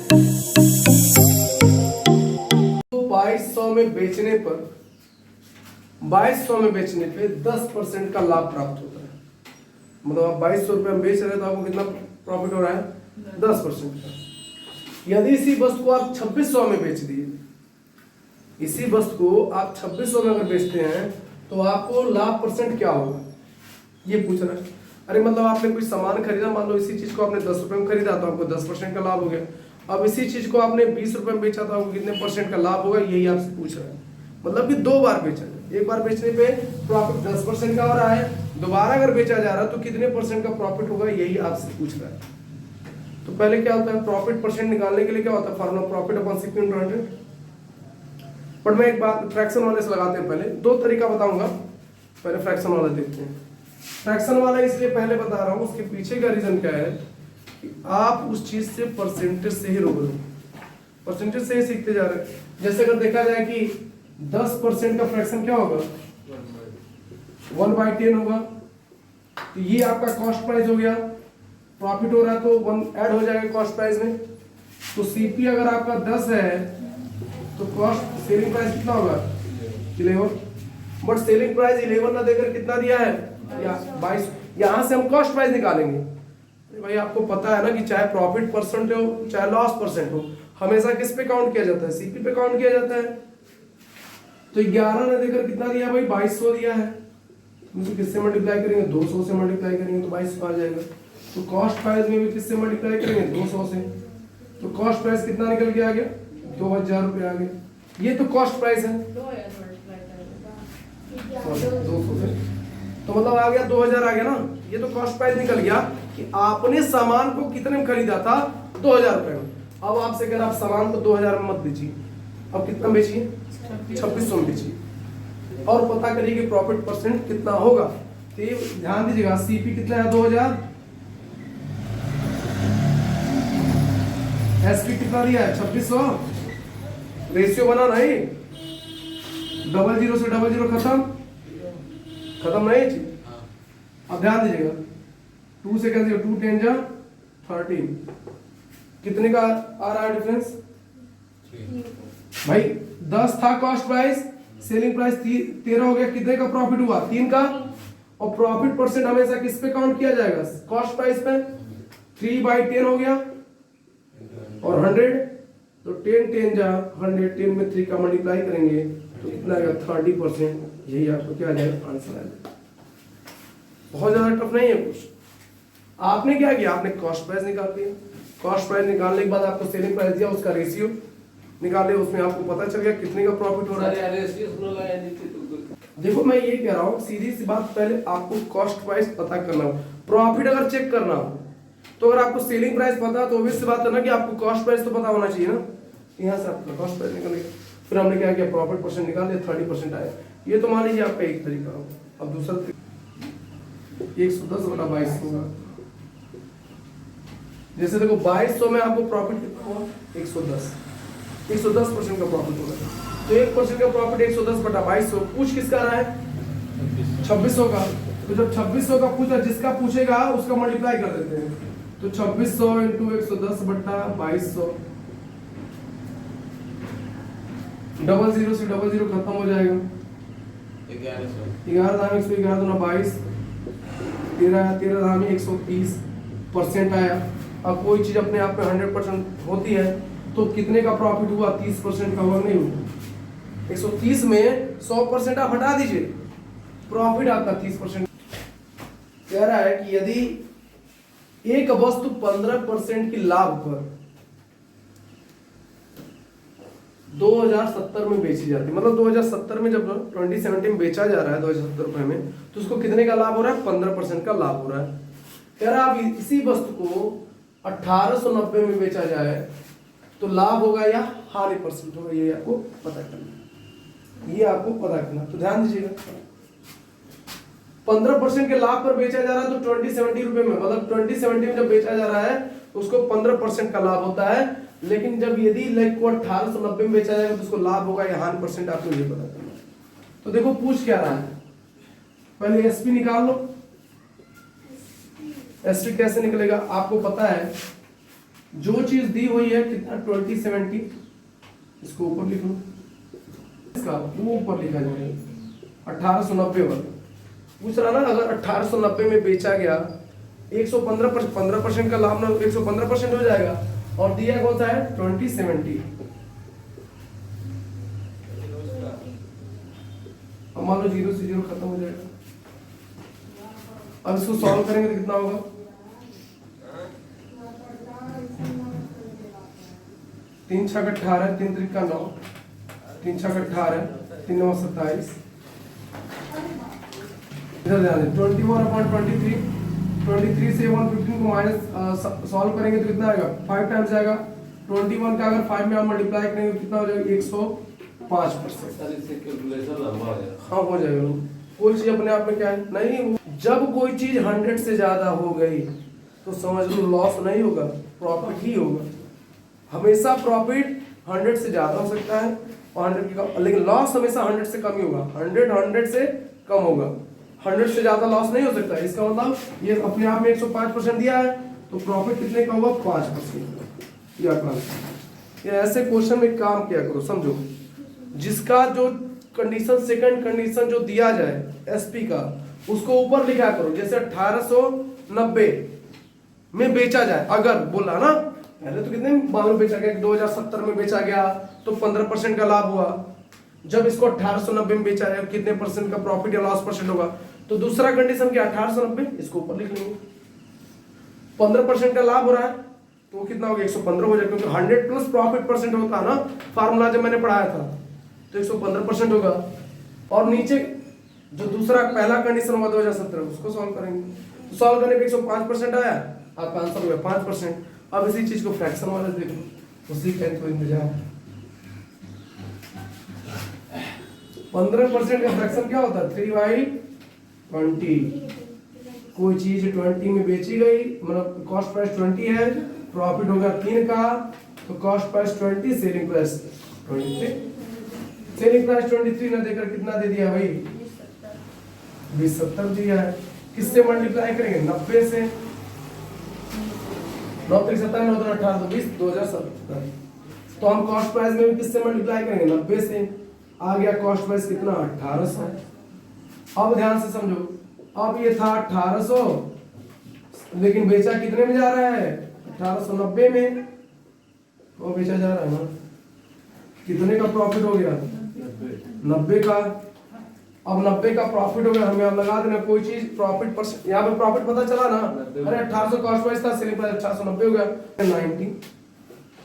2200 में बेचने पर 2200 में बेचने पे 10% का लाभ प्राप्त होता है। मतलब आप 2200 रुपये में बेच रहे हैं तो आपको कितना प्रॉफिट हो रहा है? 10% का। यदि इसी वस्तु को आप 2600 में बेच दिए, इसी वस्तु को आप 2600 में अगर बेचते हैं तो आपको लाभ परसेंट क्या होगा ये पूछ रहा है। अरे मतलब आपने कोई सामान खरीदा, मान लो इसी चीज को आपने 10 रुपए में खरीदा तो आपको 10% का लाभ हो गया। अब इसी चीज को आपने 20 रुपए में बेचा तो आपको कितने परसेंट का लाभ होगा, यही आपसे पूछ रहा है। मतलब कि 2 बार बेचा है, एक बार बेचने पे प्रॉफिट 10% का हो रहा है, दोबारा अगर बेचा जा रहा है तो कितने परसेंट का प्रॉफिट होगा, यही आपसे पूछ रहा है। तो पहले क्या होता है, प्रॉफिट परसेंट निकालने के लिए क्या होता है, formula profit upon CP into 100। पर मैं एक बात फ्रैक्शन वाले से लगाते हैं, पहले 2 तरीका बताऊंगा। पहले फ्रैक्शन वाला देखते हैं। फ्रैक्शन वाला इसलिए पहले बता रहा हूं, उसके पीछे का रीजन क्या है कि आप उस चीज से परसेंटेज से ही रूबरू, परसेंटेज से ही सीखते जा रहे हैं। जैसे अगर देखा जाए कि 10% का फ्रैक्शन क्या होगा, 1/10 होगा। तो ये आपका कॉस्ट प्राइस हो गया, प्रॉफिट हो रहा है तो 1 ऐड हो जाएगा कॉस्ट प्राइस में। तो सीपी अगर आपका 10 है तो कॉस्ट सेलिंग प्राइस कितना होगा, 11। बट सेलिंग प्राइस 11 ना देकर कितना दिया है, या 22। यहां से हम कॉस्ट प्राइस निकालेंगे। भाई आपको पता है ना कि चाहे प्रॉफिट परसेंट हो चाहे लॉस परसेंट हो, हमेशा किस पे काउंट किया जाता है, सीपी पे काउंट किया जाता है। तो 11 ना देकर कितना दिया भाई, 2200 दिया है। तो किससे मल्टीप्लाई करेंगे, 200 से मल्टीप्लाई करेंगे तो 2200 आ जाएगा। तो कॉस्ट प्राइस में भी किससे मल्टीप्लाई करेंगे, 200 से। तो कॉस्ट प्राइस कितना निकल के आ गया, 2000 रुपये आ गए। ये तो कॉस्ट प्राइस है, 200 से। तो मतलब आ गया 2000 आ गया ना। ये तो कॉस्ट प्राइस निकल गया कि आपने सामान को कितने में खरीदा था, 2000 रुपये में। अब आपसे कह रहा आप सामान को 2000 में मत बेचिए, अब कितना बेचिए, 2600 में बेचिए, और पता करिए कि प्रॉफिट परसेंट कितना होगा। तो ये ध्यान दीजिएगा, सीपी कितना है 2000, एसपी कितना दिया है 2600। रेशियो बना नहीं, 00 से 00 खत्म नहीं चीज। अब ध्यान दीजिएगा, 2 से कैंसिल, 2 10 जा 13, कितने का आ रहा है डिफरेंस भाई, 10 था कॉस्ट प्राइस, सेलिंग प्राइस 13 हो गया, कितने का प्रॉफिट हुआ, 3 का। और प्रॉफिट परसेंट हमेशा किस पे काउंट किया जाएगा, कॉस्ट प्राइस पे। 3/10 हो गया और 100, तो 10 10 जा 100, 10 में 3 का मल्टीप्लाई करेंगे तो कितना आएगा, 30%। यही आपको क्या आ जाएगा, आंसर आ जाएगा। बहुत ज्यादा टफ नहीं है कुछ। आपने क्या किया, आपने कॉस्ट प्राइस निकाल दिया, कॉस्ट प्राइस निकालने के बाद आपको सेलिंग प्राइस दिया, उसका रेशियो निकाले, उसमें आपको पता चल गया कितने का प्रॉफिट हो रहा है। देखो मैं ये कह रहा हूँ, सीधी सी बात, पहले आपको कॉस्ट प्राइस पता करना हो। प्रॉफिट अगर चेक करना हो तो अगर आपको सेलिंग प्राइस पता है तो ऑब्वियस सी बात है ना कि आपको कॉस्ट प्राइस तो पता होना चाहिए ना। यहाँ से आपका कॉस्ट प्राइस निकल गया, फिर हमने क्या किया, प्रॉफिट परसेंट निकाल दिया, 30% आया। ये तो मान लीजिए आपका एक तरीका हो। अब दूसरा 110/22 होगा। जैसे देखो 2200 में आपको प्रॉफिट कितना हुआ, 110% का प्रॉफिट होगा। तो 1% का प्रॉफिट 110/2200, पूछ किसका रहा है, 2600 का। तो जब 2600 का पूछा, जिसका पूछेगा उसका मल्टीप्लाई कर देते हैं। तो 2600 इंटू 110/2200, 00 से 00 खत्म हो जाएगा, 11 धाम 111 दूना 22, 13 धाम 130% आया। अब कोई चीज अपने आप में 100% होती है तो कितने का प्रॉफिट हुआ, 30% का हुआ, नहीं हुआ। 130 में 100% आप हटा दीजिए, प्रॉफिट आपका 30%। कह रहा है कि यदि एक वस्तु 15% की लाभ पर 2070 में बेची जाती है, मतलब 2070 में जब 2017 में बेचा जा रहा है 2070 रुपए में, तो उसको कितने का लाभ हो रहा है, 15% का लाभ हो रहा है। कह रहा है अब इसी वस्तु को 1890 में बेचा जाए तो लाभ होगा या हानि परसेंट होगा, ये आपको पता करना, ये आपको पता करना। तो ध्यान दीजिएगा, 15% के लाभ पर बेचा जा रहा है तो 2070 रुपए में, मतलब 2070 में जब बेचा जा रहा है तो उसको 15% का लाभ होता है। लेकिन जब यदि लाइक को 1890 में बेचा जाएगा तो उसको लाभ होगा या हानि परसेंट, आपको ये पता करना है। तो देखो पूछ क्या रहा है, पहले एसपी निकाल लो। एसपी कैसे निकलेगा, आपको पता है जो चीज दी हुई है कितना 2070, इसको ऊपर लिख लो, इसका वो ऊपर लिखा जाएगा 1890 वाला। पूछ रहा ना, अगर 1890 में बेचा गया 15% का लाभ ना 115% हो जाएगा, और दिया कौन सा है 2070। अब मान लो 0 से 0 खत्म हो जाएगा। अब इसको सॉल्व करेंगे तो कितना होगा, तीन छक 18, 3 त्रिका 9, 3 छक 18, 3 9 27। इधर ध्यान दें 21/23, 23 से 115 को माइनस सॉल्व करेंगे तो कितना आएगा 5 टाइम्स जाएगा। 21 का अगर 5 में हम मल्टीप्लाई करेंगे तो कितना हो जाएगा 105%। हाँ हो जाएगा। कोई चीज अपने आप में क्या है नहीं, जब कोई चीज 100 से ज्यादा हो गई तो समझ लो लॉस नहीं होगा, प्रॉफिट ही होगा। हमेशा प्रॉफिट 100 से ज्यादा हो सकता है और 100 की कम, लेकिन लॉस हमेशा 100 से कम ही होगा। 100 से कम होगा, 100 से ज्यादा लॉस नहीं हो सकता। इसका मतलब ये अपने आप में 105% दिया है तो प्रॉफिट कितने का होगा 5%। ये ऐसे क्वेश्चन में काम किया करो, समझो। जिसका जो कंडीशन, सेकंड कंडीशन जो दिया जाए एसपी का, उसको ऊपर लिखा करो। जैसे 1890 में बेचा जाए, अगर बोला ना पहले तो कितने में बेचा गया, 2070 में बेचा गया तो 15% का लाभ हुआ। जब इसको 1890 में बेचा जाए कितने परसेंट का प्रॉफिट या लॉस परसेंट होगा, तो दूसरा कंडीशन क्या 1890, इसको ऊपर लिख लेंगे। 15% का लाभ हो रहा है तो कितना हो गया 115 हो जाएगा, क्योंकि 100 प्लस प्रॉफिट परसेंट होता है ना फार्मूला जब मैंने पढ़ाया था, तो 115% होगा। और नीचे जो दूसरा पहला कंडीशन होगा 2017, उसको सॉल्व करेंगे। सॉल्व करने पे 105% आया, आपका आंसर हो गया 5%। अब इसी चीज को फ्रैक्शन वाला देखो, उसी का तो इंतजाम। 15% का फ्रैक्शन क्या होता है 3/20। कोई चीज 20 में बेची गई, मतलब कॉस्ट प्राइस 20 है, प्रॉफिट होगा 3 का, तो cost price 20, selling price 23। Selling price 23 ना देकर कितना दे दिया भाई 2070 दिया है। किससे मल्टीप्लाई करेंगे 90 से, 9 3 17 9 2 18 20 2070। तो हम कॉस्ट प्राइस में भी किससे मल्टीप्लाई करेंगे 90 से। आ गया कॉस्ट प्राइस कितना 1800। अब ध्यान से समझो, अब ये था 1800, लेकिन बेचा कितने में जा रहा है 1890 में, वो बेचा जा रहा है ना, कितने का प्रॉफिट हो गया 90 का। अब 90 का प्रॉफिट हो गया, हमें अब लगा देना कोई चीज प्रॉफिट परसेंट, यहाँ पे प्रॉफिट पता चला ना, अरे 1800 कॉस्ट प्राइस था, सेलिंग प्राइस 1890 हो गया 90।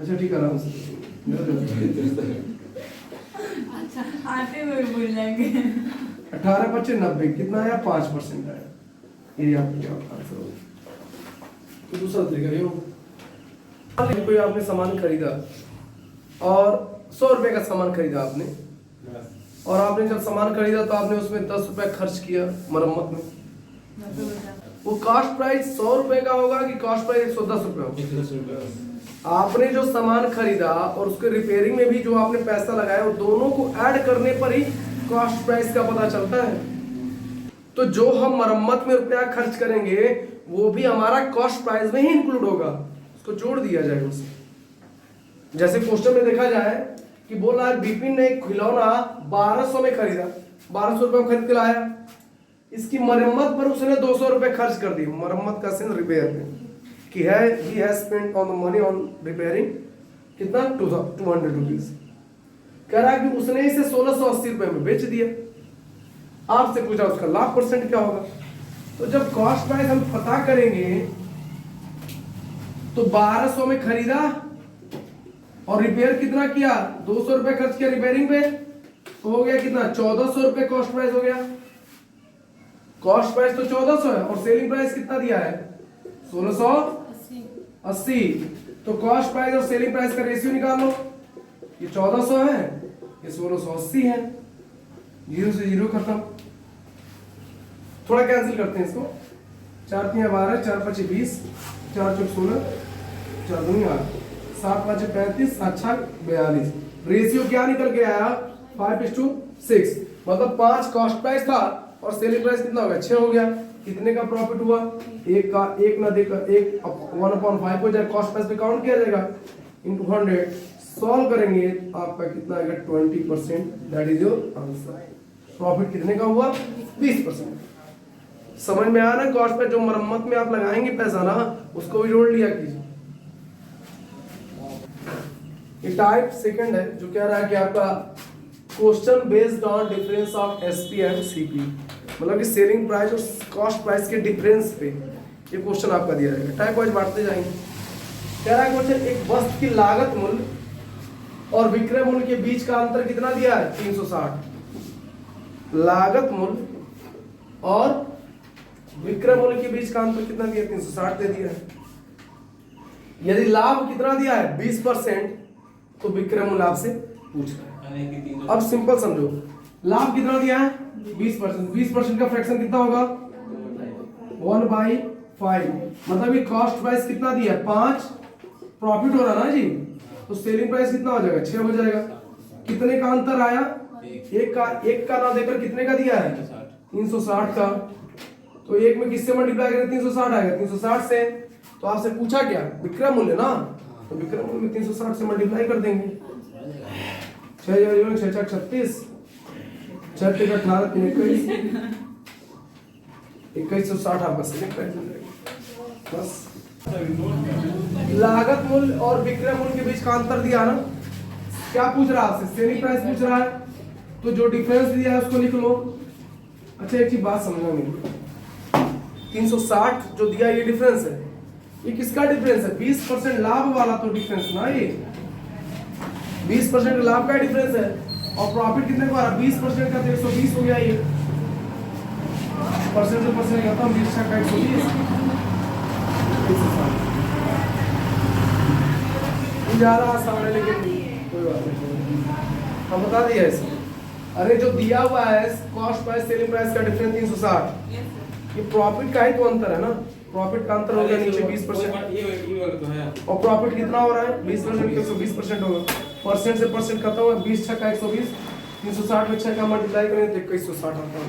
अच्छा ठीक है, आराम से अच्छा आते हुए भूल जाएंगे। 18 25 90 कितना आया 5% आया। ये आपका क्या आंसर होगा। तो दूसरा तरीका ये होगा, कोई आपने सामान खरीदा और 100 रुपए का सामान खरीदा आपने, और आपने जब सामान खरीदा तो आपने उसमें 10 रुपए खर्च किया मरम्मत में। वो कॉस्ट प्राइस 100 रुपए का होगा कि कॉस्ट प्राइस 110 रुपए होगा। आपने जो सामान खरीदा और उसके रिपेयरिंग में भी जो आपने पैसा लगाया, वो दोनों को ऐड करने पर ही कॉस्ट प्राइस का पता चलता है। तो जो हम मरम्मत में रुपया खर्च करेंगे वो भी हमारा कॉस्ट प्राइस में ही इंक्लूड होगा, उसको जोड़ दिया जाएगा उससे। जैसे क्वेश्चन में देखा जाए कि बोला बिपिन ने एक खिलौना 1200 में खरीदा, 1200 रुपए में खरीद के लाया, इसकी मरम्मत पर उसने 200 रुपए खर्च कर दी। मरम्मत का सिर्फ रिपेयर में कि है, he has spent on the money on repairing कितना 200 रुपीज। कह रहा है कि उसने इसे 1680 रुपए में बेच दिया। आपसे पूछा उसका लाभ परसेंट क्या होगा। तो जब कॉस्ट प्राइस हम पता करेंगे तो 1200 में खरीदा और रिपेयर कितना किया 200 रुपए खर्च किया रिपेयरिंग पे, तो हो गया कितना 1400 रुपए कॉस्ट प्राइस हो गया। कॉस्ट प्राइस तो 1400 है और सेलिंग प्राइस कितना दिया है 1680। तो कॉस्ट प्राइस और सेलिंग प्राइस का रेशियो निकाल लो, ये 1400 है, ये 1680 है। 0 से 0 खत्म। थोड़ा कैंसिल करते हैं इसको, 4 3 12, 4 5 20, 4 4 16, 4 2 8, 7 5 35, 7 6 42। रेशियो क्या निकल के आया 5:6। मतलब 5 कॉस्ट प्राइस था और सेलिंग प्राइस कितना हो गया 6 हो गया। कितने का प्रॉफिट हुआ, एक का एक ना देकर एक 1/5 हो जाए, कॉस्ट प्राइस पे काउंट किया जाएगा इनटू 100, सॉल्व करेंगे आपका कितना आएगा 20%, that is your answer. Profit कितने का हुआ 20%। समझ में आया ना, कॉस्ट पे जो मरम्मत में आप लगाएंगे पैसा ना उसको भी जोड़ लिया कीजिए। ये टाइप सेकंड है जो कह रहा है कि आपका question based on difference of SP and CP, मतलब कि सेलिंग प्राइस और कॉस्ट प्राइस के डिफरेंस पे ये क्वेश्चन आपका दिया जाएगा। टाइप वाइज बांटते जाएंगे। कह रहा है क्वेश्चन एक वस्तु की लागत मूल्य और विक्रय मूल्य के बीच का अंतर कितना दिया है 360। लागत मूल्य और विक्रय मूल्य के बीच का अंतर कितना दिया 360 दे दिया है। यदि लाभ कितना दिया है 20% तो विक्रय मूल्य आपसे पूछ रहा है। अब सिंपल समझो, लाभ कितना दिया है 20%, 20% का फ्रैक्शन कितना होगा 1/5, मतलब ये कॉस्ट प्राइस कितना दिया है 5, प्रॉफिट हो रहा ना जी, तो सेलिंग प्राइस कितना हो जाएगा 6 हो जाएगा। कितने का अंतर आया, एक का ना देकर कितने का दिया है 360 का, तो एक में किससे मल्टीप्लाई करें 360 आएगा 360 से, तो आपसे पूछा क्या विक्रय मूल्य ना, तो विक्रय मूल्य में 360 से मल्टीप्लाई कर देंगे। 6 0 6 4 36, 6 3 18 3 21, 2160 आपका सेलिंग प्राइस हो जाएगा। बस लागत मूल्य और विक्रय मूल्य के बीच का अंतर दिया ना, क्या पूछ रहा है आपसे सेलिंग प्राइस पूछ रहा है, तो जो डिफरेंस दिया है उसको लिख लो। अच्छा एक चीज बात समझना मेरी, 360 जो दिया ये डिफरेंस है, ये किसका डिफरेंस है 20% लाभ वाला तो डिफरेंस ना, ये 20% लाभ का डिफरेंस है, और प्रॉफिट कितने का आ रहा 20% का तो 120 हो गया, ये परसेंट से परसेंट करता हूँ 20 का 120 ज्यादा आसान है, लेकिन कोई बात नहीं हम बता दिया इसमें। अरे जो दिया हुआ है कॉस्ट प्राइस सेलिंग प्राइस का डिफरेंस 360, ये प्रॉफिट का ही तो अंतर है ना, प्रॉफिट का अंतर हो गया नीचे 20%, और प्रॉफिट कितना हो रहा है 20% के 120% होगा, परसेंट से परसेंट खत्म हुआ 20 6 का 120, 360 में 6 का मल्टीप्लाई करें तो 2160 आता है।